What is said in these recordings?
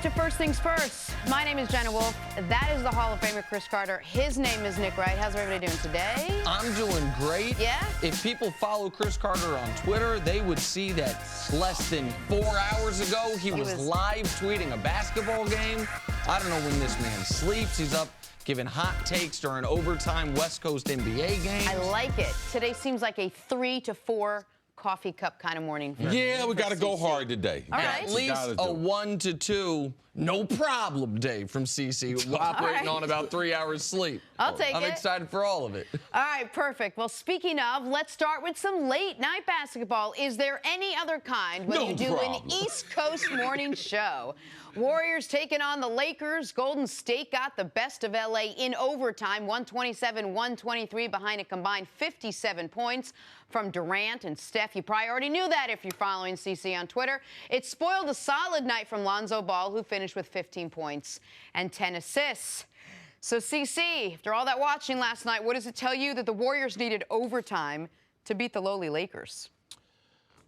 to First Things First. My name is Jenna Wolf. That is the Hall of Famer Cris Carter. His name is Nick Wright. How's everybody doing today? I'm doing great. Yeah? If people follow Cris Carter on Twitter, they would see that less than 4 hours ago, he was live tweeting a basketball game. I don't know when this man sleeps. He's up giving hot takes during overtime West Coast NBA games. I like it. Today seems like a 3 to 4 coffee cup kind of morning. Yeah, we got to go hard today. All right. At least a 1 to 2, no problem day from CC, operating on about 3 hours sleep. I'll take it. I'm excited for all of it. All right, perfect. Well, speaking of, let's start with some late night basketball. Is there any other kind when you do an East Coast morning show? Warriors taking on the Lakers. Golden State got the best of LA in overtime, 127-123 behind a combined 57 points from Durant and Steph. You probably already knew that if you're following CC on Twitter. It spoiled a solid night from Lonzo Ball, who finished with 15 points and 10 assists. So, CC, after all that watching last night, what does it tell you that the Warriors needed overtime to beat the lowly Lakers?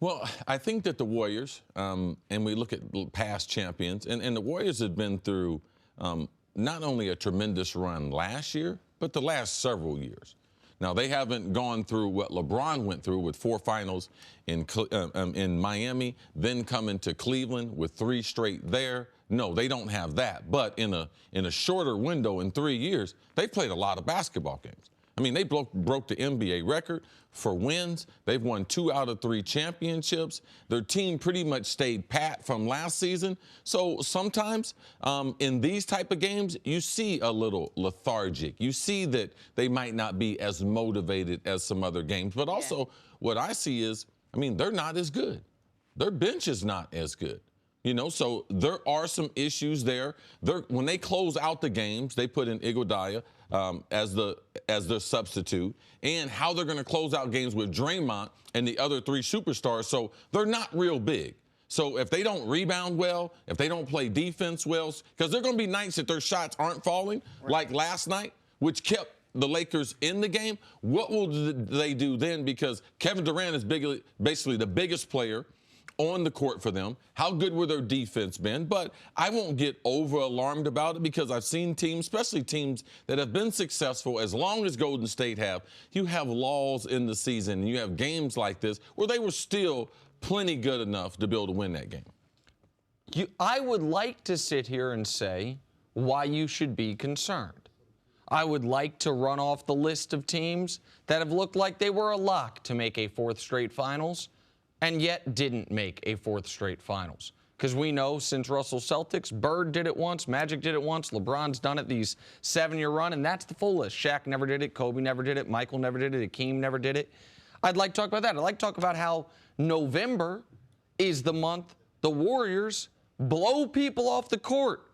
Well, I think that the Warriors, and we look at past champions, and the Warriors have been through not only a tremendous run last year, but the last several years. Now, they haven't gone through what LeBron went through with 4 finals in Miami, then coming to Cleveland with 3 straight there. No, they don't have that. But in a shorter window, in 3 years, they've played a lot of basketball games. I mean, they broke the NBA record for wins. They've won 2 out of 3 championships. Their team pretty much stayed pat from last season. So sometimes in these type of games, you see a little lethargic. You see that they might not be as motivated as some other games. But also what I see is, I mean, they're not as good. Their bench is not as good. You know, so there are some issues there. When they close out the games, they put in Iguodala as their substitute, and how they're going to close out games with Draymond and the other 3 superstars. So they're not real big. So if they don't rebound well, if they don't play defense well, because there are going to be nights that their shots aren't falling, like last night, which kept the Lakers in the game. What will they do then? Because Kevin Durant is basically the biggest player on the court for them. How good will their defense been? But I won't get over alarmed about it, because I've seen teams, especially teams that have been successful as long as Golden State have. You have lulls in the season, and you have games like this where they were still plenty good enough to be able to win that game. I would like to sit here and say why you should be concerned. I would like to run off the list of teams that have looked like they were a lock to make a 4th straight finals, and yet didn't make a 4th straight finals. Because we know since Russell Celtics, Bird did it once, Magic did it once, LeBron's done it these 7-year run, and that's the full list. Shaq never did it, Kobe never did it, Michael never did it, Hakeem never did it. I'd like to talk about that. I'd like to talk about how November is the month the Warriors blow people off the court.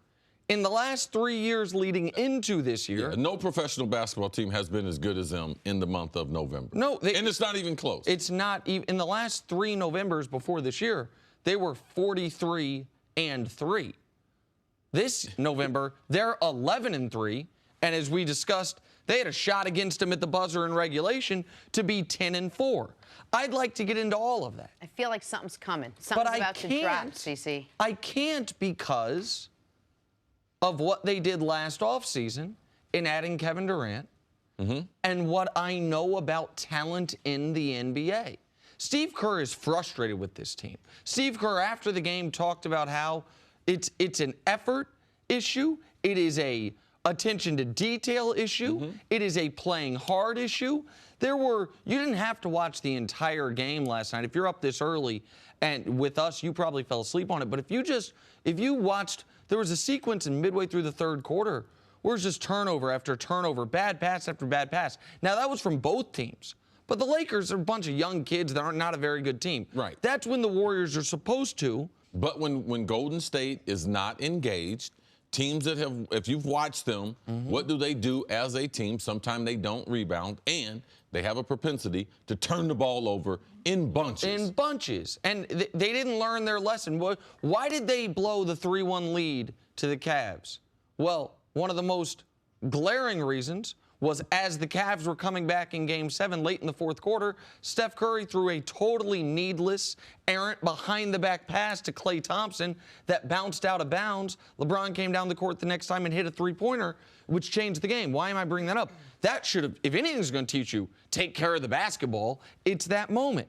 In the last 3 years leading into this year, no professional basketball team has been as good as them in the month of November. No, and it's not even close. It's not even. In the last 3 Novembers before this year, they were 43-3. This November, they're 11-3, and as we discussed, they had a shot against them at the buzzer in regulation to be 10-4. I'd like to get into all of that. I feel like something's coming. Something's about to drop, CC. I can't, because of what they did last offseason in adding Kevin Durant and what I know about talent in the NBA. Steve Kerr is frustrated with this team. Steve Kerr, after the game, talked about how it's an effort issue. It is a attention to detail issue. It is a playing hard issue. You didn't have to watch the entire game last night. If you're up this early and with us, you probably fell asleep on it. But if you watched, there was a sequence in midway through the 3rd quarter where it was just turnover after turnover, bad pass after bad pass. Now, that was from both teams. But the Lakers are a bunch of young kids that are not a very good team. Right. That's when the Warriors are supposed to. But when Golden State is not engaged, teams that have, if you've watched them, what do they do as a team? Sometimes they don't rebound, and they have a propensity to turn the ball over in bunches. And they didn't learn their lesson. Why did they blow the 3-1 lead to the Cavs? Well, one of the most glaring reasons was as the Cavs were coming back in Game 7 late in the fourth quarter, Steph Curry threw a totally needless, errant behind-the-back pass to Klay Thompson that bounced out of bounds. LeBron came down the court the next time and hit a three-pointer, which changed the game. Why am I bringing that up? That should have, if anything's going to teach you, take care of the basketball, it's that moment.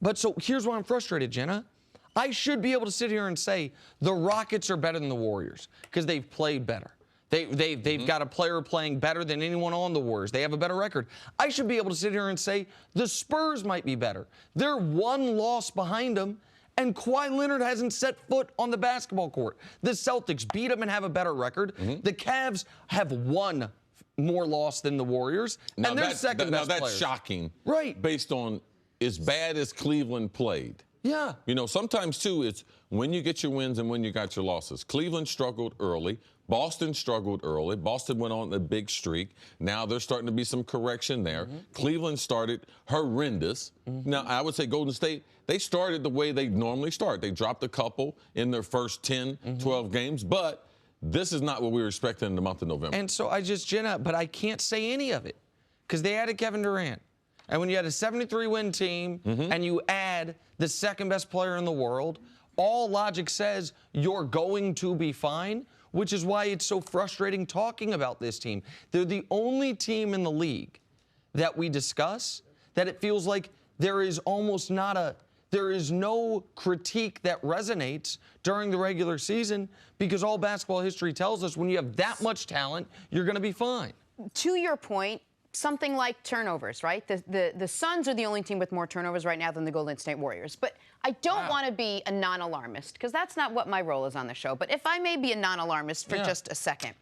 But so here's why I'm frustrated, Jenna. I should be able to sit here and say the Rockets are better than the Warriors because they've played better. They've got a player playing better than anyone on the Warriors. They have a better record. I should be able to sit here and say the Spurs might be better. They're one loss behind them, and Kawhi Leonard hasn't set foot on the basketball court. The Celtics beat them and have a better record. The Cavs have one more loss than the Warriors, and they're second best players. Now that's shocking, right? Based on as bad as Cleveland played. Yeah. You know, sometimes, too, it's when you get your wins and when you got your losses. Cleveland struggled early. Boston struggled early. Boston went on a big streak. Now there's starting to be some correction there. Cleveland started horrendous. Now, I would say Golden State, they started the way they normally start. They dropped a couple in their first 10, 12 games, but this is not what we were expecting in the month of November. And so Jenna, but I can't say any of it because they added Kevin Durant. And when you had a 73-win team and you add the second-best player in the world, all logic says you're going to be fine, which is why it's so frustrating talking about this team. They're the only team in the league that we discuss that it feels like there is almost there is no critique that resonates during the regular season because all basketball history tells us when you have that much talent, you're going to be fine. To your point, something like turnovers, right? The Suns are the only team with more turnovers right now than the Golden State Warriors. But I don't want to be a non-alarmist because that's not what my role is on the show. But if I may be a non-alarmist for just a second.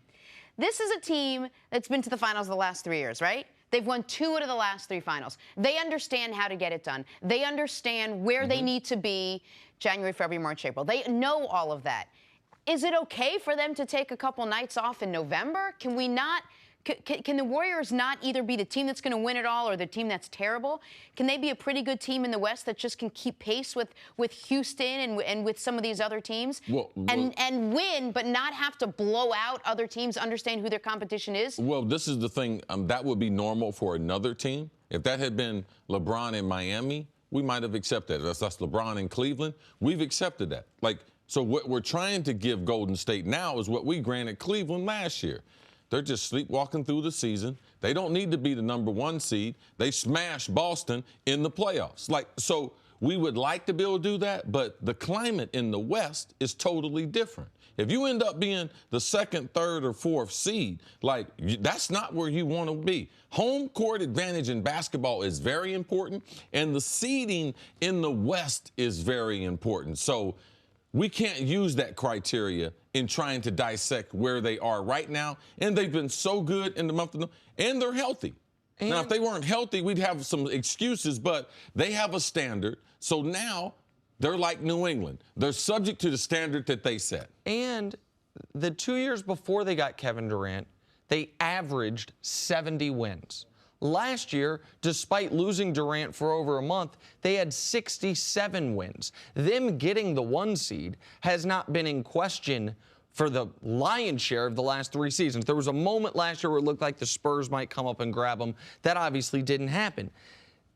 This is a team that's been to the finals the last 3 years, right? They've won 2 out of the last 3 finals. They understand how to get it done. They understand where they need to be January, February, March, April. They know all of that. Is it okay for them to take a couple nights off in November? Can we not... Can the Warriors not either be the team that's going to win it all or the team that's terrible? Can they be a pretty good team in the West that just can keep pace with Houston and with some of these other teams and win, but not have to blow out other teams, understand who their competition is? Well, this is the thing. That would be normal for another team. If that had been LeBron in Miami, we might have accepted it. If that's LeBron in Cleveland, we've accepted that. So what we're trying to give Golden State now is what we granted Cleveland last year. They're just sleepwalking through the season. They don't need to be the #1 seed. They smashed Boston in the playoffs. So we would like to be able to do that, but the climate in the West is totally different. If you end up being the 2nd, 3rd, or 4th seed, that's not where you want to be. Home court advantage in basketball is very important, and the seeding in the West is very important. So we can't use that criteria in trying to dissect where they are right now. And they've been so good in the month of November, and they're healthy. Now, if they weren't healthy, we'd have some excuses, but they have a standard. So now they're like New England. They're subject to the standard that they set. And the 2 years before they got Kevin Durant, they averaged 70 wins. Last year, despite losing Durant for over a month, they had 67 wins. Them getting the 1 seed has not been in question for the lion's share of the last 3 seasons. There was a moment last year where it looked like the Spurs might come up and grab them. That obviously didn't happen.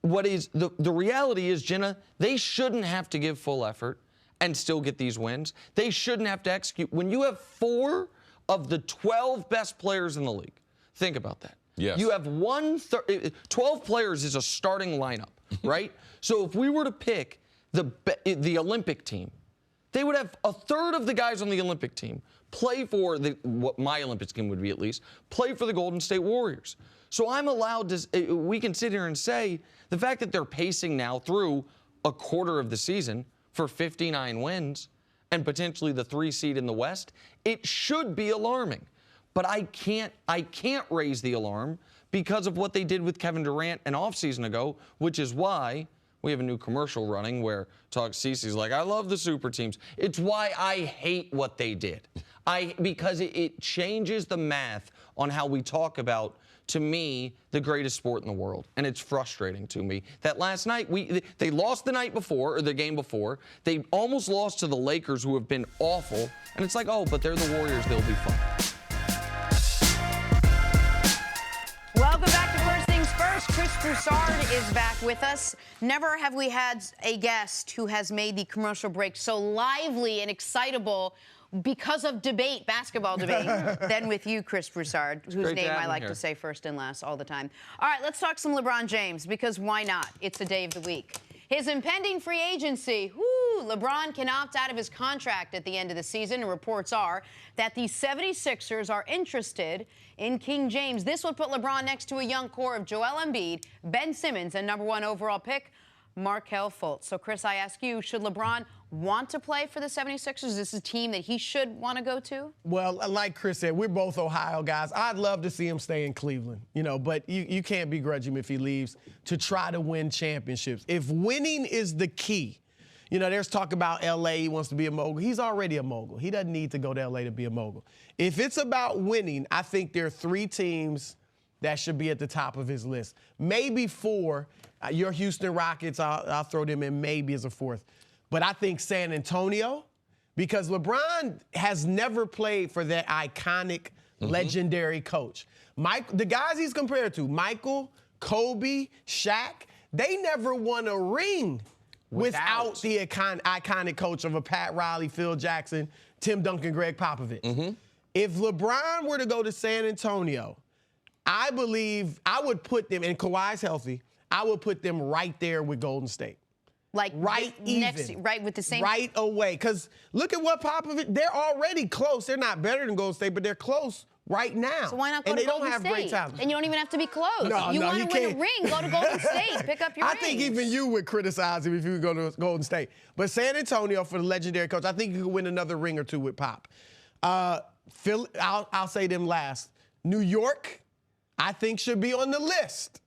What is the reality is, Jenna, they shouldn't have to give full effort and still get these wins. They shouldn't have to execute. When you have 4 of the 12 best players in the league, think about that. Yes. You have 12 players is a starting lineup, right? So if we were to pick the Olympic team, they would have 1/3 of the guys on the Olympic team play for what my Olympic team would be, at least, play for the Golden State Warriors. So I'm allowed to, we can sit here and say the fact that they're pacing now through a quarter of the season for 59 wins and potentially the 3 seed in the West, it should be alarming. But I can't raise the alarm because of what they did with Kevin Durant an offseason ago, which is why we have a new commercial running where Cece's like, I love the super teams. It's why I hate what they did. Because it changes the math on how we talk about, to me, the greatest sport in the world. And it's frustrating to me that last night, they lost the night before, or the game before. They almost lost to the Lakers, who have been awful. And it's like, oh, but they're the Warriors. They'll be fine. Chris Broussard is back with us. Never have we had a guest who has made the commercial break so lively and excitable because of debate, basketball debate, than with you, Chris Broussard, whose name I like to say first and last all the time. All right, let's talk some LeBron James, because why not? It's a day of the week. His impending free agency. LeBron can opt out of his contract at the end of the season, and reports are that the 76ers are interested in King James. This would put LeBron next to a young core of Joel Embiid, Ben Simmons, and #1 overall pick, Markelle Fultz. So, Chris, I ask you, should LeBron want to play for the 76ers? Is this a team that he should want to go to? Well, like Chris said, we're both Ohio guys. I'd love to see him stay in Cleveland, but you can't begrudge him if he leaves to try to win championships. If winning is the key, there's talk about L.A. He wants to be a mogul. He's already a mogul. He doesn't need to go to L.A. to be a mogul. If it's about winning, I think there are 3 teams that should be at the top of his list. Maybe 4. Your Houston Rockets, I'll throw them in maybe as a 4th. But I think San Antonio, because LeBron has never played for that iconic, legendary coach. The guys he's compared to, Michael, Kobe, Shaq, they never won a ring without the iconic coach of a Pat Riley, Phil Jackson, Tim Duncan, Greg Popovich. If LeBron were to go to San Antonio, I believe I would put them, and Kawhi's healthy, I would put them right there with Golden State. Like right with the same? Right away. Because look at what Popovich, they're already close. They're not better than Golden State, but they're close right now. So why not go to Golden State? And they don't have great talent. And you don't even have to be close. You want to win a ring, go to Golden State, pick up your I think even you would criticize him if you would go to Golden State. But San Antonio, for the legendary coach, I think you could win another ring or 2 with Pop. Philly, I'll say them last. New York, I think should be on the list.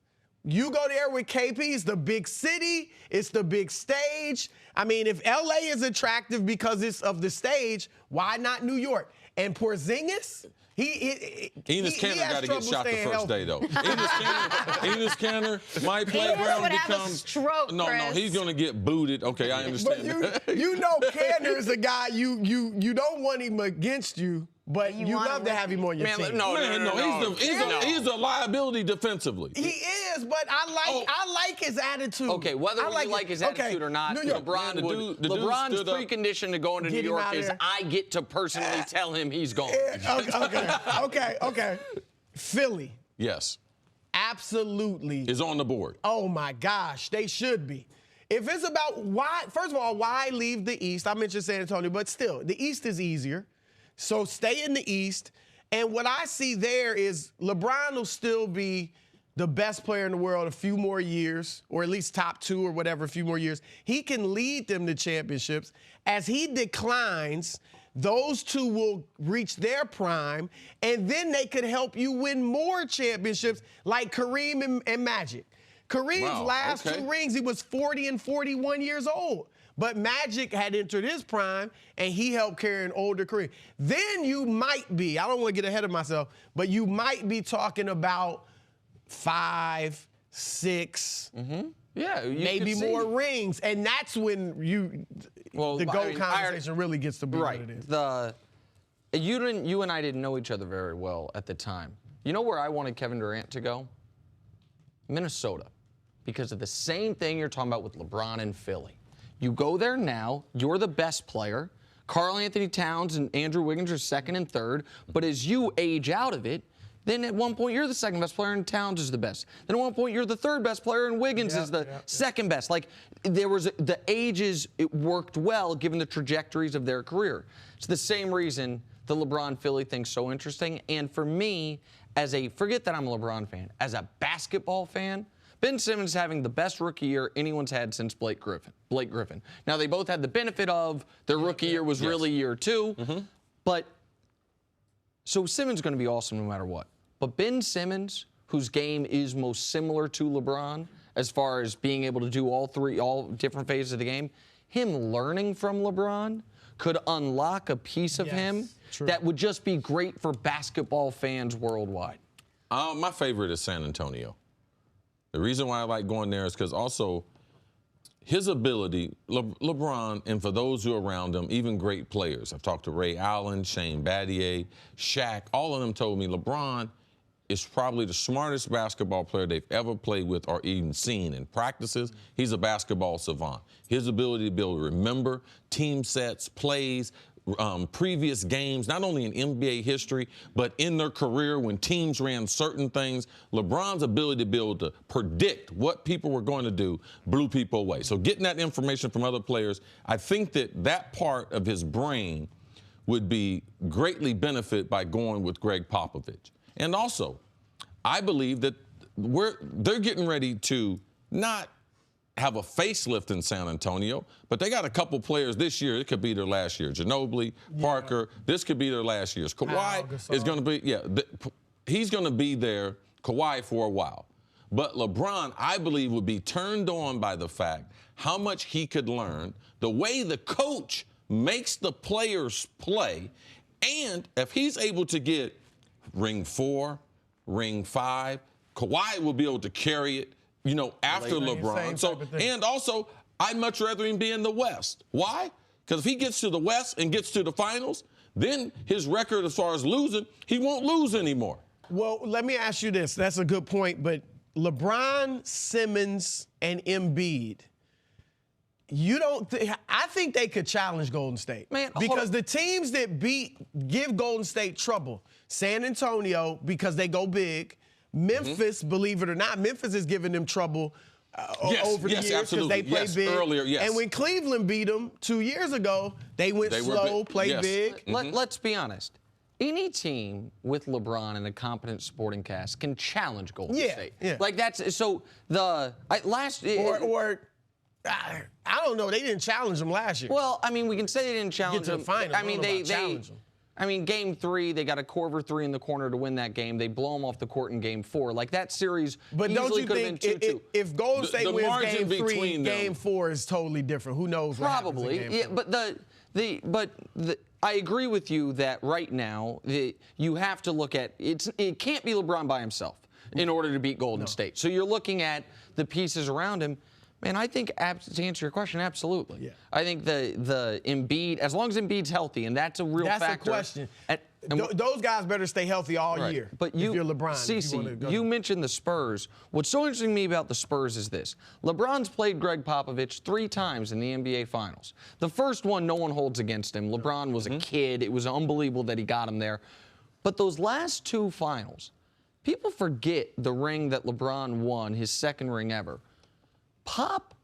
You go there with KP, it's the big city, it's the big stage. I mean, if LA is attractive because it's of the stage, why not New York? And Porzingis, Enes Kanter got to get shot the first day, though. Enes Kanter might play around and become. Stroke, no, he's going to get booted. Okay, I understand. But you know Kanter is a guy you don't want him against you, but you love to have him on your team. No. He's a liability defensively. He is, but I like his attitude. Okay, whether you like his attitude or not, LeBron's precondition to going to New York is I get to personally tell him he's gone. Okay. Philly. Yes. Absolutely. Is on the board. Oh, my gosh. They should be. If it's about why, first of all, why leave the East? I mentioned San Antonio, but still, the East is easier. So stay in the East. And what I see there is LeBron will still be the best player in the world a few more years, or at least top 2 or whatever, a few more years. He can lead them to championships. As he declines, those 2 will reach their prime, and then they could help you win more championships like Kareem and Magic. Kareem's last 2 rings, he was 40 and 41 years old. But Magic had entered his prime, and he helped carry an older Kareem. Then you might be, I don't want to get ahead of myself, but you might be talking about 5, 6, maybe more rings. And that's when the GOAT conversation really gets to be what it is. You and I didn't know each other very well at the time. You know where I wanted Kevin Durant to go? Minnesota. Because of the same thing you're talking about with LeBron and Philly. You go there now, you're the best player. Karl Anthony Towns and Andrew Wiggins are 2nd and 3rd. But as you age out of it, then at one point you're the 2nd best player and Towns is the best. Then at one point you're the 3rd best player and Wiggins is the 2nd best. Like the ages, it worked well given the trajectories of their career. It's the same reason the LeBron Philly thing's so interesting. And for me, forget that I'm a LeBron fan, as a basketball fan, Ben Simmons having the best rookie year anyone's had since Blake Griffin. Now, they both had the benefit of their rookie year was really year 2. But so Simmons is going to be awesome no matter what. But Ben Simmons, whose game is most similar to LeBron as far as being able to do all different phases of the game, him learning from LeBron could unlock a piece of him that would just be great for basketball fans worldwide. My favorite is San Antonio. The reason why I like going there is because also his ability, LeBron, and for those who are around him, even great players. I've talked to Ray Allen, Shane Battier, Shaq. All of them told me LeBron is probably the smartest basketball player they've ever played with or even seen in practices. He's a basketball savant. His ability to be able to remember team sets, plays, previous games, not only in NBA history, but in their career when teams ran certain things. LeBron's ability to be able to predict what people were going to do blew people away. So getting that information from other players, I think that part of his brain would be greatly benefited by going with Greg Popovich. And also, I believe that they're getting ready to not have a facelift in San Antonio, but they got a couple players this year. It could be their last year. Ginobili, Parker, this could be their last years. Kawhi is going to be, he's going to be there, Kawhi, for a while. But LeBron, I believe, would be turned on by the fact how much he could learn, the way the coach makes the players play, and if he's able to get ring 4, ring 5, Kawhi will be able to carry it, after LeBron. So, and also, I'd much rather him be in the West. Why? Because if he gets to the West and gets to the finals, then his record as far as losing, he won't lose anymore. Well, let me ask you this. That's a good point, but LeBron, Simmons, and Embiid, I think they could challenge Golden State. Man, because the teams that give Golden State trouble, San Antonio, because they go big, Memphis, believe it or not, Memphis is giving them trouble over the years because they play big. Earlier, yes. And when Cleveland beat them 2 years ago, they went slow, played big. Let's be honest. Any team with LeBron and a competent supporting cast can challenge Golden State. Yeah. Like that's so I don't know. They didn't challenge them last year. Well, I mean, we can say they didn't challenge them. Get to the finals. I mean, challenge them. I mean, Game 3, they got a Corver 3 in the corner to win that game. They blow them off the court in Game 4. Like that series, but don't you think if Golden State wins Game 3, Game 4 is totally different? Who knows? What Probably, happens in Game 4. but I agree with you that right now you have to look at it can't be LeBron by himself in order to beat Golden State. So you're looking at the pieces around him. Man, I think, to answer your question, absolutely. Yeah. I think the Embiid, as long as Embiid's healthy, and that's a real factor. That's the question. Those guys better stay healthy all year. But if you're LeBron. Cece, you mentioned the Spurs. What's so interesting to me about the Spurs is this. LeBron's played Greg Popovich 3 times in the NBA Finals. The first one, no one holds against him. LeBron was a kid. It was unbelievable that he got him there. But those last 2 finals, people forget the ring that LeBron won, his second ring ever. Pop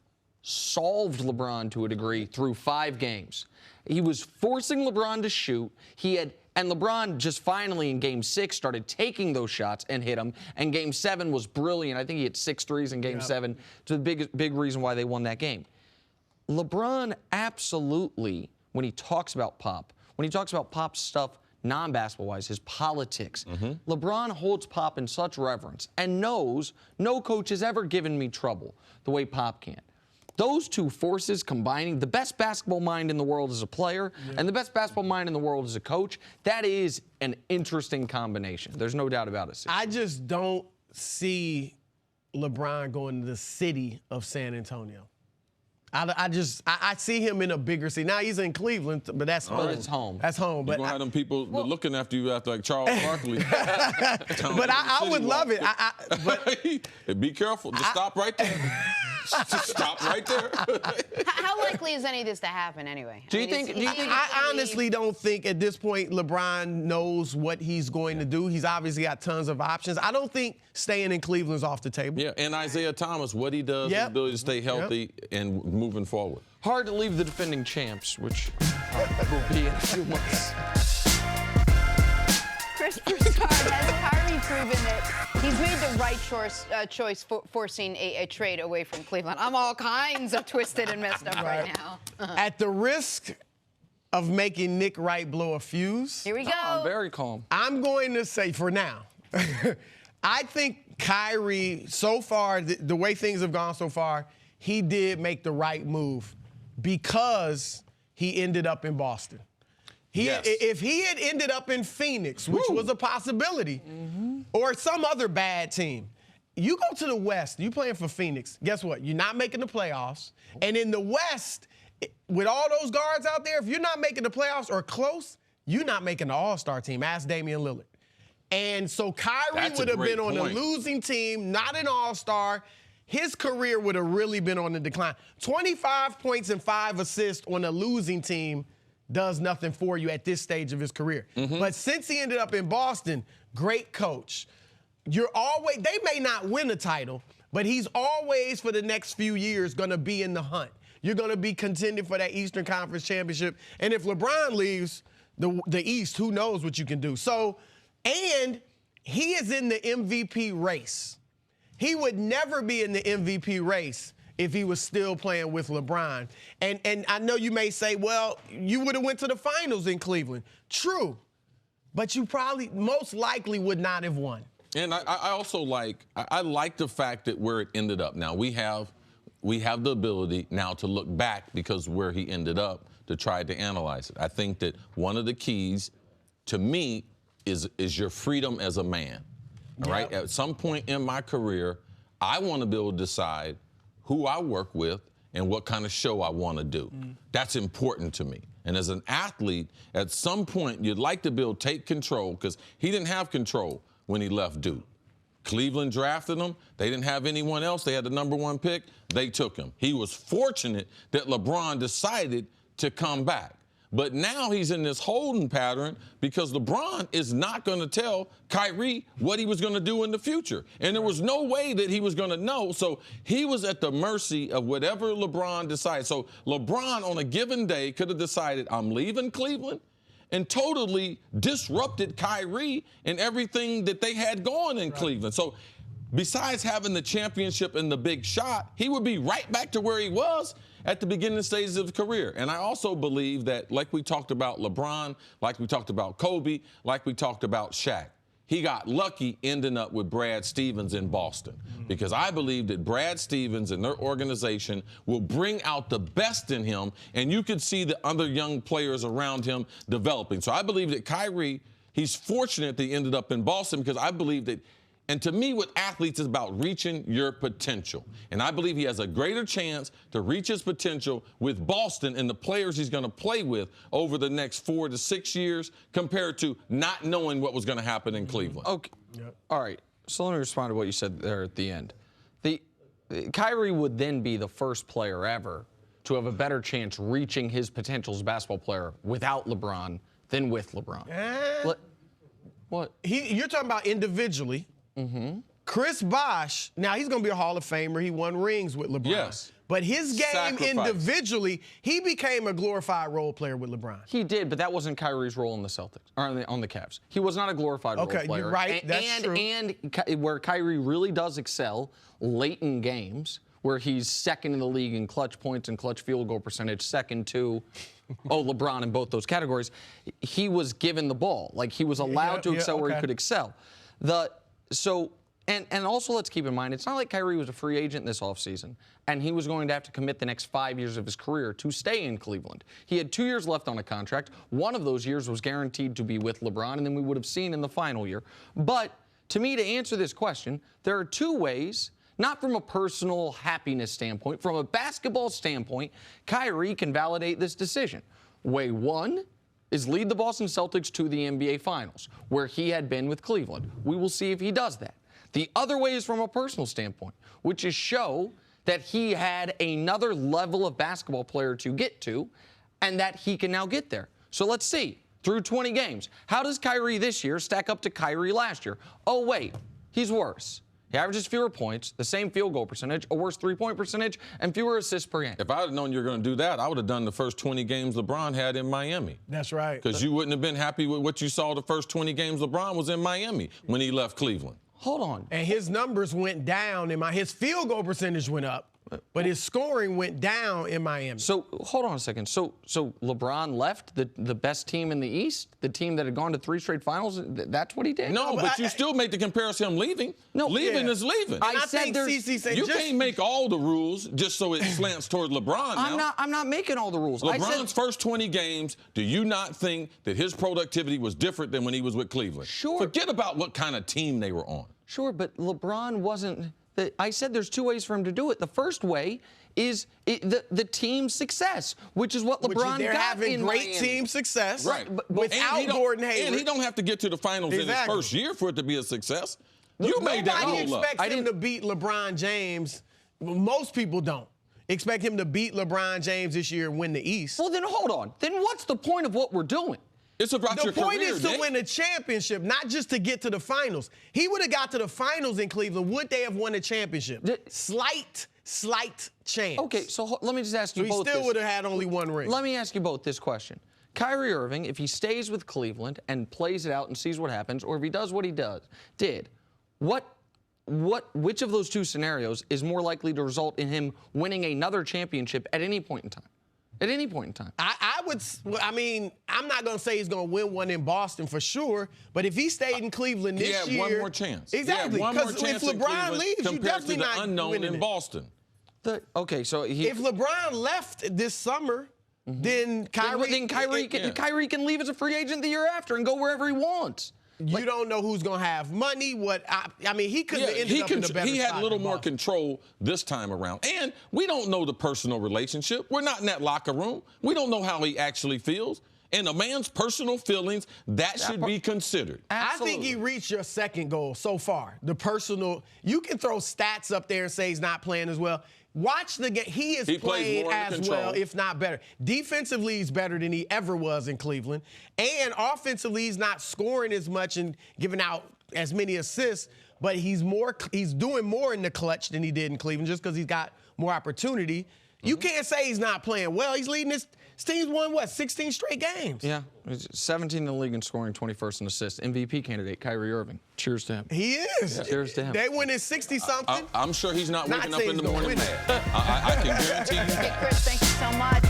solved LeBron to a degree through 5 games. He was forcing LeBron to shoot. And LeBron just finally in Game 6 started taking those shots and hit them. And Game 7 was brilliant. I think he hit 6 threes in Game 7. It's a big reason why they won that game. LeBron absolutely, when he talks about Pop's stuff, non-basketball-wise, his politics. LeBron holds Pop in such reverence and knows no coach has ever given me trouble the way Pop can. Those 2 forces combining, the best basketball mind in the world as a player and the best basketball mind in the world as a coach, that is an interesting combination. There's no doubt about it. I just don't see LeBron going to the city of San Antonio. I see him in a bigger city. Now he's in Cleveland, but that's home. It's home. That's home. You're going to have them people looking after you after like Charles Barkley. But I would love it. Be careful. Just stop right there. Just stop right there. How likely is any of this to happen anyway? Do you think I honestly don't think at this point LeBron knows what he's going to do. He's obviously got tons of options. I don't think staying in Cleveland's off the table. Yeah, and Isaiah Thomas, what he does, his ability to stay healthy and moving forward. Hard to leave the defending champs, which will be in a few months. Chris Broussard, has Kyrie proven that he's made the right choice forcing a trade away from Cleveland? I'm all kinds of twisted and messed up right now. At the risk of making Nick Wright blow a fuse. Here we go. I'm very calm. I'm going to say for now, I think Kyrie, so far, the way things have gone so far, he did make the right move because he ended up in Boston. If he had ended up in Phoenix, which was a possibility, or some other bad team, you go to the West, you playing for Phoenix, guess what? You're not making the playoffs. And in the West, with all those guards out there, if you're not making the playoffs or close, you're not making the All-Star team. Ask Damian Lillard. And so Kyrie That's a would have great been on a point. losing team, not an all-star. His career would have really been on the decline. 25 points and 5 assists on a losing team does nothing for you at this stage of his career. But since he ended up in Boston, great coach. They may not win a title, but he's always for the next few years going to be in the hunt. You're going to be contending for that Eastern Conference championship. And if LeBron leaves the East, who knows what you can do. So, and he is in the MVP race. He would never be in the MVP race if he was still playing with LeBron. And I know you may say, well, you would have went to the finals in Cleveland. True. But you probably most likely would not have won. And I also like the fact that where it ended up. Now we have the ability now to look back because where he ended up to try to analyze it. I think that one of the keys to me is your freedom as a man. All right. At some point in my career, I want to be able to decide who I work with and what kind of show I want to do. That's important to me. And as an athlete, at some point, you'd like to be able to take control because he didn't have control when he left Duke. Cleveland drafted him. They didn't have anyone else. They had the #1 pick. They took him. He was fortunate that LeBron decided to come back. But now he's in this holding pattern because LeBron is not going to tell Kyrie what he was going to do in the future. And there was no way that he was going to know. So he was at the mercy of whatever LeBron decided. So LeBron on a given day could have decided, I'm leaving Cleveland, and totally disrupted Kyrie and everything that they had going in Cleveland. So besides having the championship and the big shot, he would be right back to where he was at the beginning stages of his career. And I also believe that, like we talked about LeBron, like we talked about Kobe, like we talked about Shaq, he got lucky ending up with Brad Stevens in Boston. Because I believe that Brad Stevens and their organization will bring out the best in him, and you could see the other young players around him developing. So I believe that Kyrie, he's fortunate that he ended up in Boston because I believe that. And to me, with athletes, it's about reaching your potential. And I believe he has a greater chance to reach his potential with Boston and the players he's going to play with over the next 4 to 6 years compared to not knowing what was going to happen in Cleveland. Okay. All right. So let me respond to what you said there at the end. Kyrie would then be the first player ever to have a better chance reaching his potential as a basketball player without LeBron than with LeBron. What? You're talking about individually. Chris Bosh, now he's going to be a Hall of Famer. He won rings with LeBron. Yes. But his game Sacrifice. individually, he became a glorified role player with LeBron. He did, but that wasn't Kyrie's role in the Celtics or on the Cavs. He was not a glorified role player. Okay, you're right. That's true. And where Kyrie really does excel late in games, where he's second in the league in clutch points and clutch field goal percentage, second to LeBron in both those categories, he was given the ball. Like, he was allowed to excel where he could excel. And also let's keep in mind, it's not like Kyrie was a free agent this offseason and he was going to have to commit the next 5 years of his career to stay in Cleveland. He had 2 years left on a contract. One of those years was guaranteed to be with LeBron, and then we would have seen in the final year. But to me, to answer this question, there are 2 ways, not from a personal happiness standpoint, from a basketball standpoint, Kyrie can validate this decision. Way 1 is lead the Boston Celtics to the NBA Finals, where he had been with Cleveland. We will see if he does that. The other way is from a personal standpoint, which is show that he had another level of basketball player to get to and that he can now get there. So let's see, through 20 games, how does Kyrie this year stack up to Kyrie last year? Oh, wait, he's worse. He averages fewer points, the same field goal percentage, a worse three-point percentage, and fewer assists per game. If I had known you were going to do that, I would have done the first 20 games LeBron had in Miami. That's right. Because you wouldn't have been happy with what you saw the first 20 games LeBron was in Miami when he left Cleveland. Hold on. And his numbers went down. His field goal percentage went up, but his scoring went down in Miami. So hold on a second. So LeBron left the best team in the East, the team that had gone to 3 straight finals. That's what he did. No, but you still make the comparison him leaving. No, leaving is leaving. I think CC said you can't make all the rules just so it slants toward LeBron. Now. I'm not making all the rules. LeBron's first 20 games. Do you not think that his productivity was different than when he was with Cleveland? Sure. Forget about what kind of team they were on. Sure, but LeBron wasn't. I said there's 2 ways for him to do it. The first way is the team's success, which is what LeBron they're got having in great Miami. team success Right. without Gordon Hayward. And he don't have to get to the finals in his Exactly. first year for it to be a success. You made that Nobody roll up. expects him to beat LeBron James. Most people don't expect him to beat LeBron James this year and win the East. Well, then hold on. Then what's the point of what we're doing? It's about The your point career, is to Nick. win a championship, not just to get to the finals. He would have got to the finals in Cleveland. Would they have won a championship? Slight chance. Okay, so let me just ask you So both he still this. would have had only one ring. Let me ask you both this question. Kyrie Irving, if he stays with Cleveland and plays it out and sees what happens, or if he does what he did, which of those two scenarios is more likely to result in him winning another championship at any point in time? At any point in time. I mean, I'm not going to say he's going to win one in Boston for sure, but if he stayed in Cleveland this year. He had one more chance. Exactly. He had one more Because chance if in LeBron Cleveland leaves, you compared definitely to the not unknown winning in it. Boston. Okay, so If LeBron left this summer, then Kyrie. Kyrie can leave as a free agent the year after and go wherever he wants. You don't know who's going to have money. I mean, he could have ended up in a better He had spot a little than more Boston. control this time around. And we don't know the personal relationship. We're not in that locker room. We don't know how he actually feels. And a man's personal feelings, that should be considered. Absolutely. I think he reached your second goal so far. The personal. You can throw stats up there and say he's not playing as well. Watch the game. He is He plays playing more under as control. well, if not better. Defensively, he's better than he ever was in Cleveland. And offensively, he's not scoring as much and giving out as many assists, but he's doing more in the clutch than he did in Cleveland just because he's got more opportunity. You can't say he's not playing well. He's leading his team's won, 16 straight games? Yeah, he's 17 in the league in scoring, 21st in assists. MVP candidate, Kyrie Irving. Cheers to him. He is. Cheers to him. They win in 60-something. I'm sure he's not waking up saying in the he's gonna morning win mad. I can guarantee you Hey, that. Chris, thank you so much.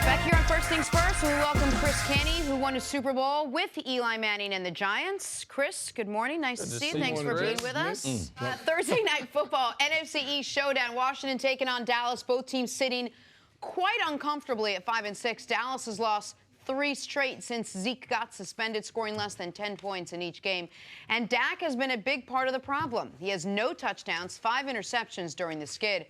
Back here on First Things First, we welcome Chris Kenny, who won a Super Bowl with Eli Manning and the Giants. Chris, good morning. Nice to see you. Thanks for being with us. Thursday Night Football, NFC East Showdown. Washington taking on Dallas. Both teams sitting quite uncomfortably at 5-6. Dallas has lost 3 straight since Zeke got suspended, scoring less than 10 points in each game. And Dak has been a big part of the problem. He has no touchdowns, 5 interceptions during the skid.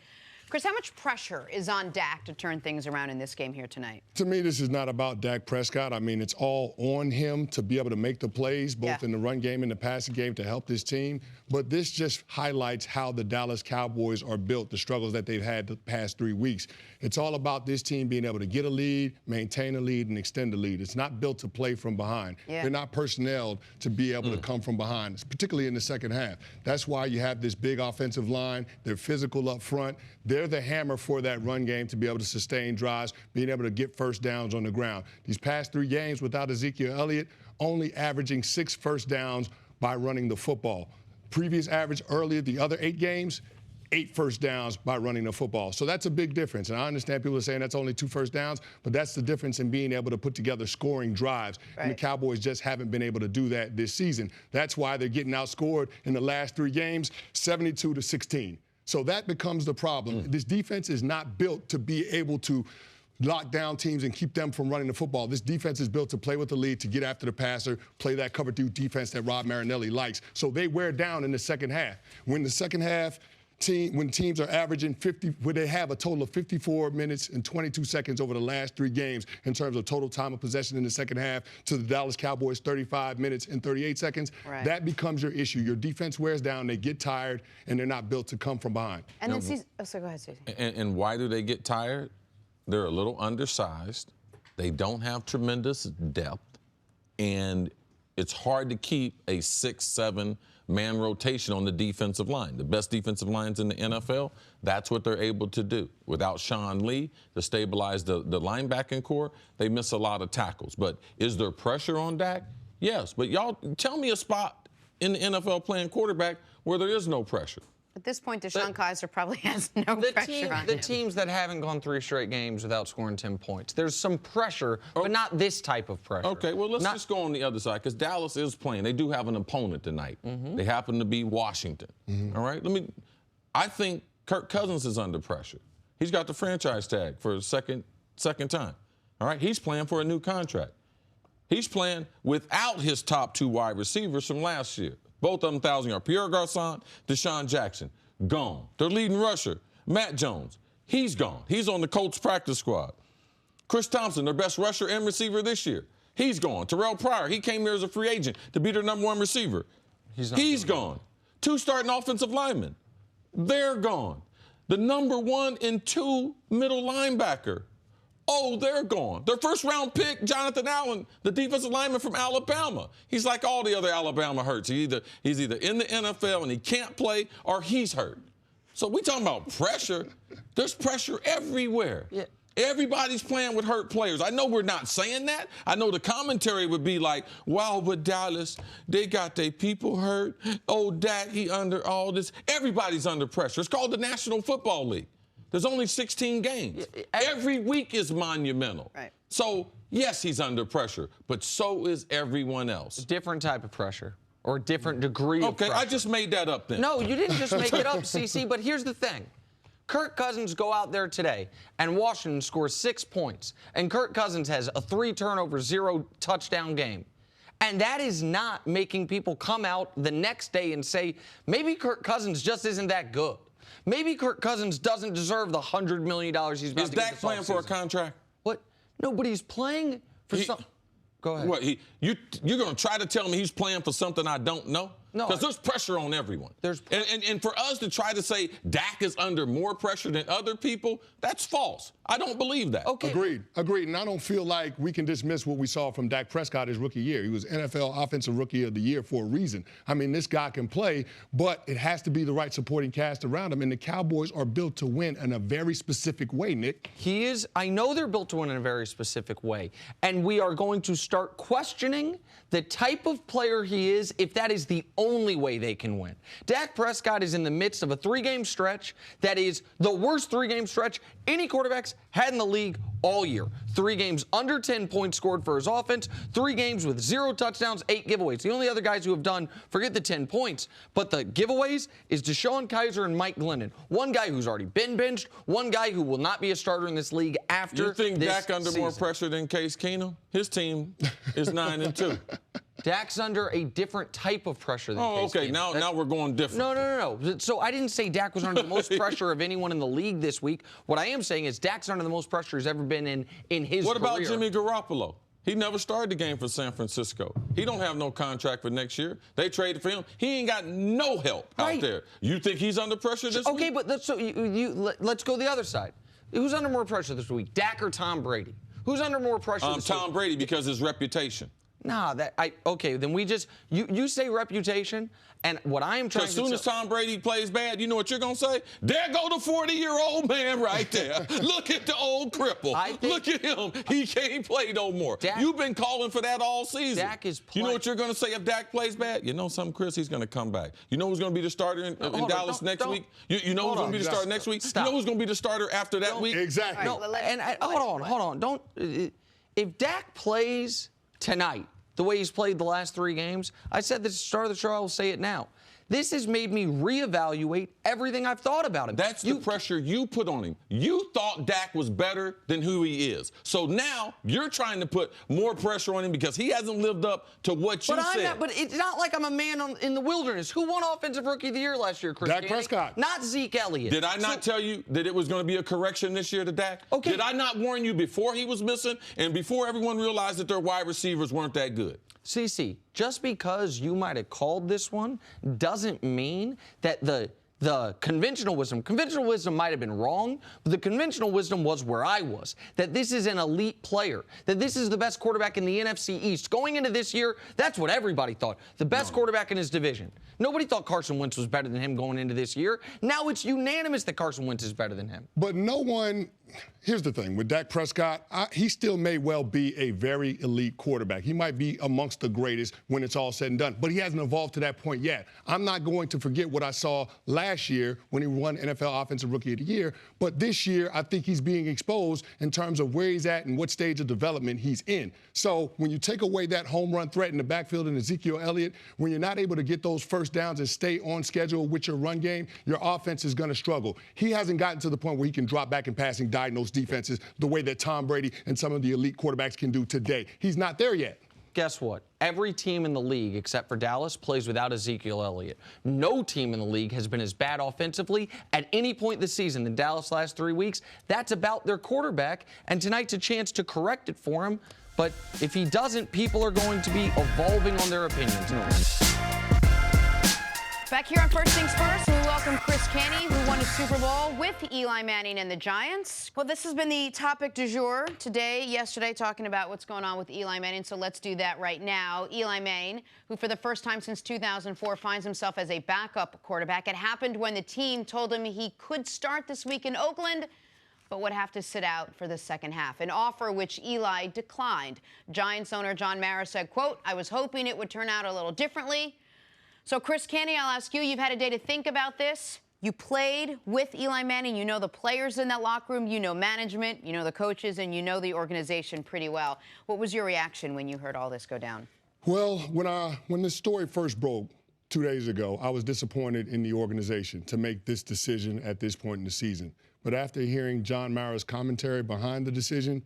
Chris, how much pressure is on Dak to turn things around in this game here tonight? To me, this is not about Dak Prescott. I mean, it's all on him to be able to make the plays, both in the run game and the passing game, to help this team. But this just highlights how the Dallas Cowboys are built, the struggles that they've had the past 3 weeks. It's all about this team being able to get a lead, maintain a lead, and extend the lead. It's not built to play from behind. They're not personnel to be able to come from behind, particularly in the second half. That's why you have this big offensive line. They're physical up front. They're the hammer for that run game to be able to sustain drives, being able to get first downs on the ground. These past 3 games without Ezekiel Elliott, only averaging 6 first downs by running the football. Previous average earlier, the other 8 games, 8 first downs by running the football. So that's a big difference. And I understand people are saying that's only 2 first downs, but that's the difference in being able to put together scoring drives. And the Cowboys just haven't been able to do that this season. That's why they're getting outscored in the last 3 games, 72-16. So that becomes the problem. This defense is not built to be able to lock down teams and keep them from running the football. This defense is built to play with the lead, to get after the passer, play that cover 2 defense that Rob Marinelli likes. So they wear down in the second half. When the second half when teams are averaging 50, where they have a total of 54 minutes and 22 seconds over the last 3 games in terms of total time of possession in the second half, to the Dallas Cowboys 35 minutes and 38 seconds, that becomes your issue. Your defense wears down, they get tired, and they're not built to come from behind. And then so go ahead, Stacey. And why do they get tired? They're a little undersized. They don't have tremendous depth. And it's hard to keep a 6-7 man rotation on the defensive line. The best defensive lines in the NFL, that's what they're able to do. Without Sean Lee to stabilize the linebacking core, they miss a lot of tackles. But is there pressure on Dak? Yes. But y'all, tell me a spot in the NFL playing quarterback where there is no pressure. At this point, Deshaun Kaiser probably has no pressure on the him. teams that haven't gone 3 straight games without scoring 10 points, there's some pressure, but not this type of pressure. Okay, well, let's just go on the other side, because Dallas is playing. They do have an opponent tonight. They happen to be Washington. All right? I think Kirk Cousins is under pressure. He's got the franchise tag for a second time. All right? He's playing for a new contract. He's playing without his top 2 wide receivers from last year. Both of them 1,000 yards. Pierre Garçon, Deshaun Jackson, gone. Their leading rusher, Matt Jones, he's gone. He's on the Colts practice squad. Chris Thompson, their best rusher and receiver this year, he's gone. Terrell Pryor, he came here as a free agent to be their #1 receiver. He's gone. 2 starting offensive linemen, they're gone. The #1 and 2 middle linebacker, oh, they're gone. Their first-round pick, Jonathan Allen, the defensive lineman from Alabama. He's like all the other Alabama hurts. He's either in the NFL and he can't play or he's hurt. So we talking about pressure. There's pressure everywhere. Yeah. Everybody's playing with hurt players. I know we're not saying that. I know the commentary would be like, wow, but Dallas, they got their people hurt. Oh, Dak, he under all this. Everybody's under pressure. It's called the National Football League. There's only 16 games. Every week is monumental. Right. So, yes, he's under pressure, but so is everyone else. Different type of pressure or different degree of pressure. Okay, I just made that up then. No, you didn't just make it up, CC, but here's the thing. Kirk Cousins go out there today, and Washington scores 6 points, and Kirk Cousins has a 3-turnover, 0-touchdown game. And that is not making people come out the next day and say, maybe Kirk Cousins just isn't that good. Maybe Kirk Cousins doesn't deserve the $100 million he's about to get this offseason. Is Dak playing for a contract? What? No, but he's playing for something. Go ahead. What? You're going to try to tell me he's playing for something I don't know? No. Because there's pressure on everyone. And for us to try to say Dak is under more pressure than other people, that's false. I don't believe that. Okay. Agreed. And I don't feel like we can dismiss what we saw from Dak Prescott his rookie year. He was NFL Offensive Rookie of the Year for a reason. I mean, this guy can play, but it has to be the right supporting cast around him. And the Cowboys are built to win in a very specific way, Nick. He is. I know they're built to win in a very specific way. And we are going to start questioning the type of player he is if that is the only way they can win. Dak Prescott is in the midst of a 3-game stretch that is the worst 3-game stretch any quarterbacks had in the league all year. 3 games under 10 points scored for his offense, 3 games with 0 touchdowns, 8 giveaways. The only other guys who have done, forget the 10 points, but the giveaways is DeShone Kizer and Mike Glennon. One guy who's already been benched, one guy who will not be a starter in this league after You think this Dak under season. more pressure than Case Keenum? His team is 9-2. Dak's under a different type of pressure than Case okay. Keenum. Now we're going different. No. So I didn't say Dak was under the most pressure of anyone in the league this week. What I am saying is Dak's under the most pressure he's ever been in his What about career. Jimmy Garoppolo? He never started the game for San Francisco. He don't have no contract for next year. They traded for him. He ain't got no help out there. You think he's under pressure this week? Okay, but let's go the other side. Who's under more pressure this week, Dak or Tom Brady? Who's under more pressure this week? Tom Brady, because his reputation. Nah, okay, then you say reputation, and what I am trying to As soon as Tom Brady plays bad, you know what you're going to say? There go the 40-year-old man right there. Look at the old cripple. Look at him. He can't play no more. You've been calling for that all season. Dak is You know what you're going to say if Dak plays bad? You know something, Chris? He's going to come back. You know who's going to be the starter in Dallas next week? You know who's going to be the starter next week? Stop. You know who's going to be the starter after that week? Exactly. No, hold on. If Dak plays tonight the way he's played the last 3 games, I said this at the start of the show, I will say it now. This has made me reevaluate everything I've thought about him. That's the pressure you put on him. You thought Dak was better than who he is. So now you're trying to put more pressure on him because he hasn't lived up to what you said. But it's not like I'm a man in the wilderness. Who won Offensive Rookie of the Year last year, Chris? Dak Prescott. Not Zeke Elliott. Did I not tell you that it was going to be a correction this year to Dak? Okay. Did I not warn you before he was missing and before everyone realized that their wide receivers weren't that good? CC, just because you might have called this one doesn't mean that the conventional wisdom might have been wrong, but the conventional wisdom was where I was, that this is an elite player, that this is the best quarterback in the NFC East. Going into this year, that's what everybody thought, the best quarterback in his division. Nobody thought Carson Wentz was better than him going into this year. Now it's unanimous that Carson Wentz is better than him. But no one, here's the thing, with Dak Prescott, he still may well be a very elite quarterback. He might be amongst the greatest when it's all said and done, but he hasn't evolved to that point yet. I'm not going to forget what I saw last year when he won NFL Offensive Rookie of the Year, but this year I think he's being exposed in terms of where he's at and what stage of development he's in. So when you take away that home run threat in the backfield and Ezekiel Elliott, when you're not able to get those first downs and stay on schedule with your run game, your offense is going to struggle. He hasn't gotten to the point where he can drop back in passing, diagnose defenses the way that Tom Brady and some of the elite quarterbacks can do today. He's not there yet. guess what? Every team in the league, except for Dallas, plays without Ezekiel Elliott. No team in the league has been as bad offensively at any point this season in Dallas last 3 weeks. That's about their quarterback, and tonight's a chance to correct it for him. But if he doesn't, people are going to be evolving on their opinions. Back here on First Things First, we welcome Chris Canty, who won a Super Bowl with Eli Manning and the Giants. Well, this has been the topic du jour today, yesterday, talking about what's going on with Eli Manning, so let's do that right now. Eli Manning, who for the first time since 2004 finds himself as a backup quarterback. It happened when the team told him he could start this week in Oakland, but would have to sit out for the second half, an offer which Eli declined. Giants owner John Mara said, quote, "I was hoping it would turn out a little differently." So, Chris Canty, I'll ask you, you've had a day to think about this. You played with Eli Manning. You know the players in that locker room. You know management. You know the coaches. And you know the organization pretty well. What was your reaction when you heard all this go down? Well, when this story first broke 2 days ago, I was disappointed in the organization to make this decision at this point in the season. But after hearing John Mara's commentary behind the decision,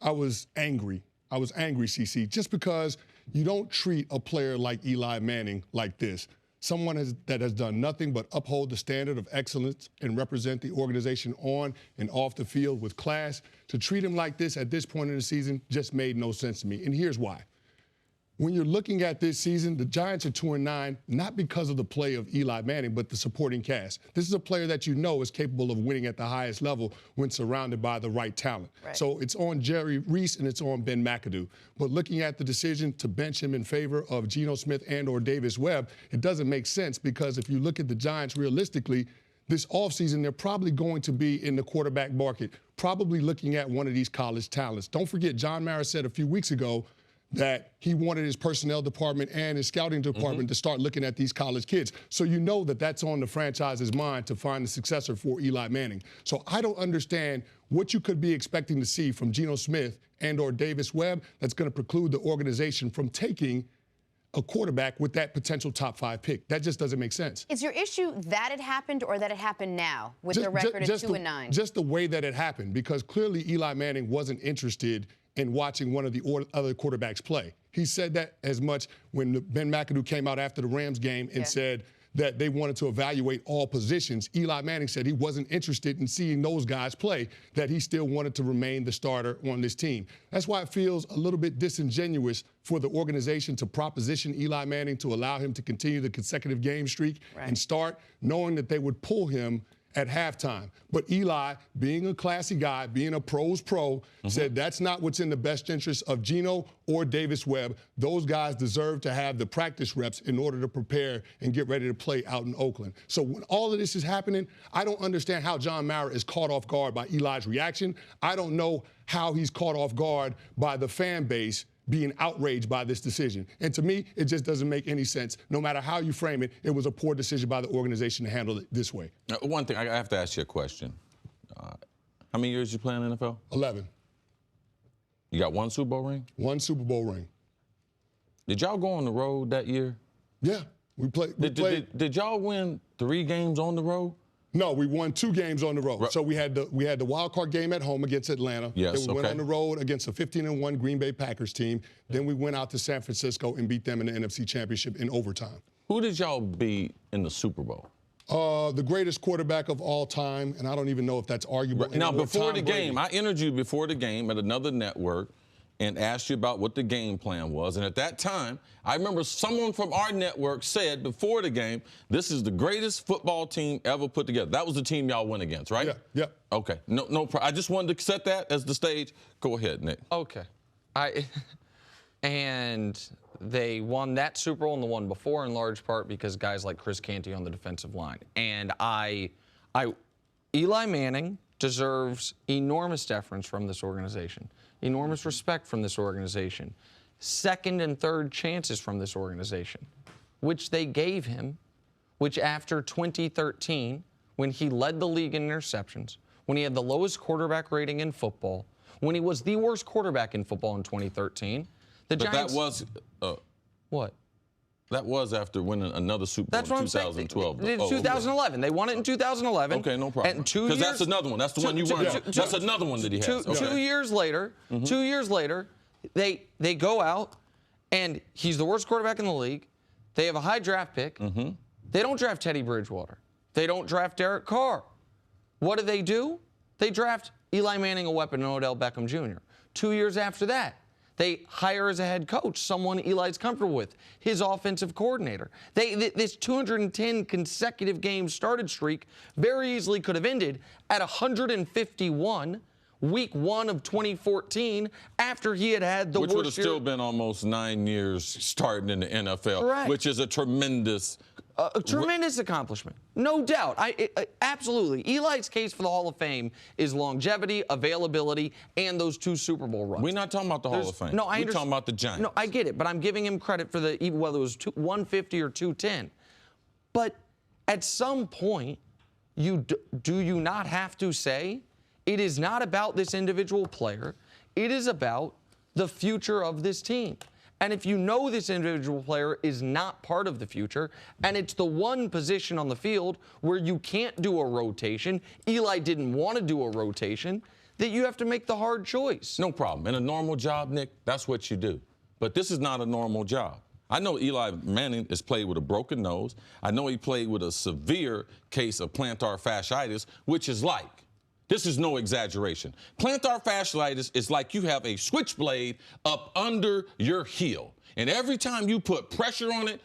I was angry. I was angry, CC, just because you don't treat a player like Eli Manning like this. Someone that has done nothing but uphold the standard of excellence and represent the organization on and off the field with class. To treat him like this at this point in the season just made no sense to me. And here's why. When you're looking at this season, the Giants are 2-9, not because of the play of Eli Manning, but the supporting cast. This is a player that you know is capable of winning at the highest level when surrounded by the right talent. Right. So it's on Jerry Reese and it's on Ben McAdoo. But looking at the decision to bench him in favor of Geno Smith and or Davis Webb, it doesn't make sense because if you look at the Giants realistically, this offseason, they're probably going to be in the quarterback market, probably looking at one of these college talents. Don't forget, John Mara said a few weeks ago that he wanted his personnel department and his scouting department to start looking at these college kids. So you know that that's on the franchise's mind to find a successor for Eli Manning. So I don't understand what you could be expecting to see from Geno Smith and or Davis Webb that's going to preclude the organization from taking a quarterback with that potential top 5 pick. That just doesn't make sense. Is your issue that it happened or that it happened now with the record of 2-9? Just the way that it happened, because clearly Eli Manning wasn't interested in watching one of the other quarterbacks play. He said that as much when Ben McAdoo came out after the Rams game and said that they wanted to evaluate all positions. Eli Manning said he wasn't interested in seeing those guys play, that he still wanted to remain the starter on this team. That's why it feels a little bit disingenuous for the organization to proposition Eli Manning to allow him to continue the consecutive game streak and start, knowing that they would pull him at halftime. But Eli, being a classy guy, being a pro's pro, said that's not what's in the best interest of Geno or Davis Webb. Those guys deserve to have the practice reps in order to prepare and get ready to play out in Oakland. So when all of this is happening, I don't understand how John Mara is caught off guard by Eli's reaction. I don't know how he's caught off guard by the fan base being outraged by this decision. And to me, it just doesn't make any sense. No matter how you frame it, it was a poor decision by the organization to handle it this way. Now, one thing, I have to ask you a question. How many years you play in the NFL? 11. You got 1 Super Bowl ring? 1 Super Bowl ring. Did y'all go on the road that year? Yeah, we played. Did y'all win 3 games on the road? No, we won 2 games on the road. So we had the wild card game at home against Atlanta. Yes, then we went on the road against a 15-1 Green Bay Packers team. Then we went out to San Francisco and beat them in the NFC Championship in overtime. Who did y'all beat in the Super Bowl? The greatest quarterback of all time, and I don't even know if that's arguable. Now, before the game, I interviewed before the game at another network and asked you about what the game plan was. And at that time, I remember someone from our network said before the game, this is the greatest football team ever put together. That was the team y'all went against, right? Yeah. Okay. No. I just wanted to set that as the stage. Go ahead, Nick. Okay. And they won that Super Bowl and the one before in large part because guys like Chris Canty on the defensive line. And Eli Manning deserves enormous deference from this organization, enormous respect from this organization, second and third chances from this organization, which they gave him, which after 2013, when he led the league in interceptions, when he had the lowest quarterback rating in football, when he was the worst quarterback in football in 2013, the Giants... That was... what? That was after winning another Super Bowl in 2012. 2011. They won it in 2011. Okay, no problem. And 2 years... Because that's another one. That's the one you won. That's another one that he has. 2 years later, 2 years later, they go out And he's the worst quarterback in the league. They have a high draft pick. They don't draft Teddy Bridgewater. They don't draft Derek Carr. What do? They draft Eli Manning, a weapon, and Odell Beckham Jr. 2 years after that, they hire as a head coach someone Eli's comfortable with, his offensive coordinator. This 210 consecutive games started streak very easily could have ended at 151 week 1 of 2014 after he had the worst year. Which would have still been almost 9 years starting in the NFL, Correct. Which is a tremendous accomplishment, no doubt. Absolutely. Eli's case for the Hall of Fame is longevity, availability, and those 2 Super Bowl runs. We're not talking about the Hall of Fame. No, We're talking about the Giants. No, I get it, but I'm giving him credit for whether it was 150 or 210. But at some point, do you not have to say it is not about this individual player, it is about the future of this team. And if you know this individual player is not part of the future, and it's the one position on the field where you can't do a rotation, Eli didn't want to do a rotation, that you have to make the hard choice. No problem. In a normal job, Nick, that's what you do. But this is not a normal job. I know Eli Manning has played with a broken nose. I know he played with a severe case of plantar fasciitis, which is like, this is no exaggeration. Plantar fasciitis is like you have a switchblade up under your heel. And every time you put pressure on it,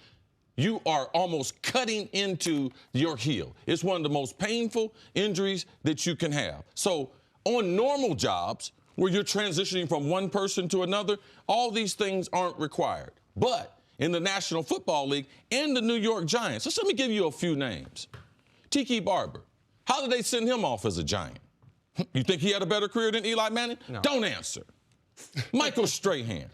you are almost cutting into your heel. It's one of the most painful injuries that you can have. So on normal jobs where you're transitioning from one person to another, all these things aren't required. But in the National Football League and the New York Giants, let me give you a few names. Tiki Barber, how did they send him off as a Giant? You think he had a better career than Eli Manning? No. Don't answer. Michael Strahan,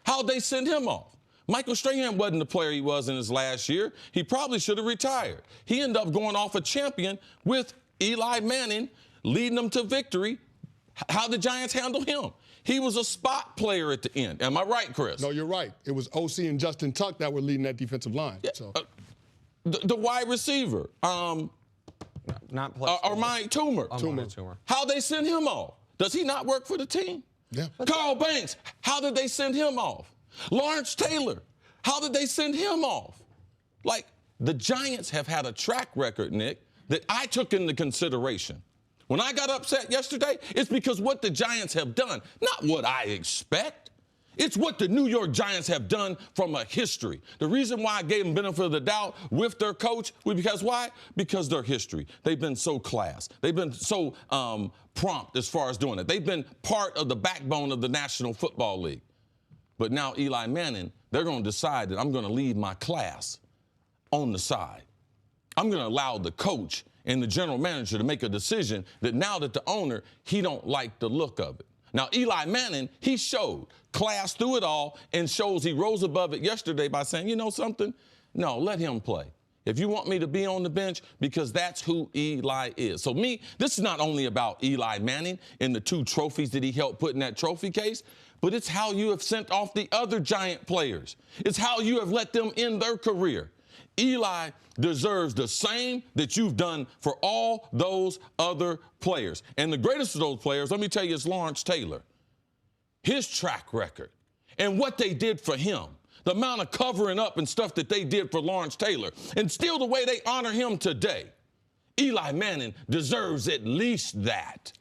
how'd they send him off? Michael Strahan wasn't the player he was in his last year. He probably should have retired. He ended up going off a champion with Eli Manning, leading them to victory. How did the Giants handle him? He was a spot player at the end. Am I right, Chris? No, you're right. It was OC and Justin Tuck that were leading that defensive line. Yeah, So. The wide receiver, Not plus. Armani Toomer. How'd they send him off? Does he not work for the team? Yeah. Carl Banks, how did they send him off? Lawrence Taylor, how did they send him off? Like, the Giants have had a track record, Nick, that I took into consideration. When I got upset yesterday, it's because what the Giants have done, not what I expect. It's what the New York Giants have done from a history. The reason why I gave them benefit of the doubt with their coach was because why? Because their history. They've been so class. They've been so prompt as far as doing it. They've been part of the backbone of the National Football League. But now Eli Manning, they're going to decide that I'm going to leave my class on the side. I'm going to allow the coach and the general manager to make a decision that now that the owner, he don't like the look of it. Now, Eli Manning, he showed class through it all and shows he rose above it yesterday by saying, you know something? No, let him play. If you want me to be on the bench, because that's who Eli is. So this is not only about Eli Manning and the 2 trophies that he helped put in that trophy case, but it's how you have sent off the other Giant players. It's how you have let them end their career. Eli deserves the same that you've done for all those other players. And the greatest of those players, let me tell you, is Lawrence Taylor. His track record and what they did for him, the amount of covering up and stuff that they did for Lawrence Taylor, and still the way they honor him today. Eli Manning deserves at least that.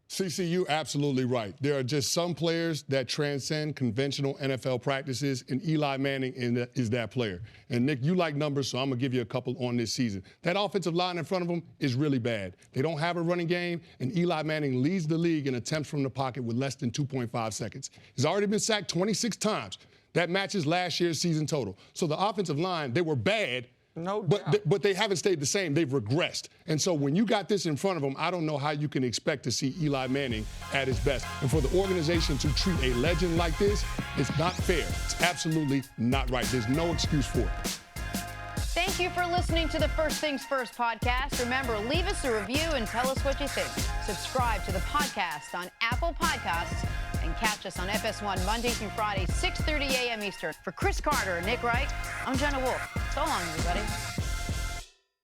CC, you're absolutely right. There are just some players that transcend conventional NFL practices, and Eli Manning is that player. And, Nick, you like numbers, so I'm going to give you a couple on this season. That offensive line in front of them is really bad. They don't have a running game, and Eli Manning leads the league in attempts from the pocket with less than 2.5 seconds. He's already been sacked 26 times. That matches last year's season total. So the offensive line, they were bad, no doubt. But they haven't stayed the same. They've regressed. And so when you got this in front of them, I don't know how you can expect to see Eli Manning at his best. And for the organization to treat a legend like this, it's not fair. It's absolutely not right. There's no excuse for it. Thank you for listening to the First Things First podcast. Remember, leave us a review and tell us what you think. Subscribe to the podcast on Apple Podcasts and catch us on FS1 Monday through Friday, 6:30 a.m. Eastern. For Chris Carter and Nick Wright, I'm Jenna Wolf. So long, everybody.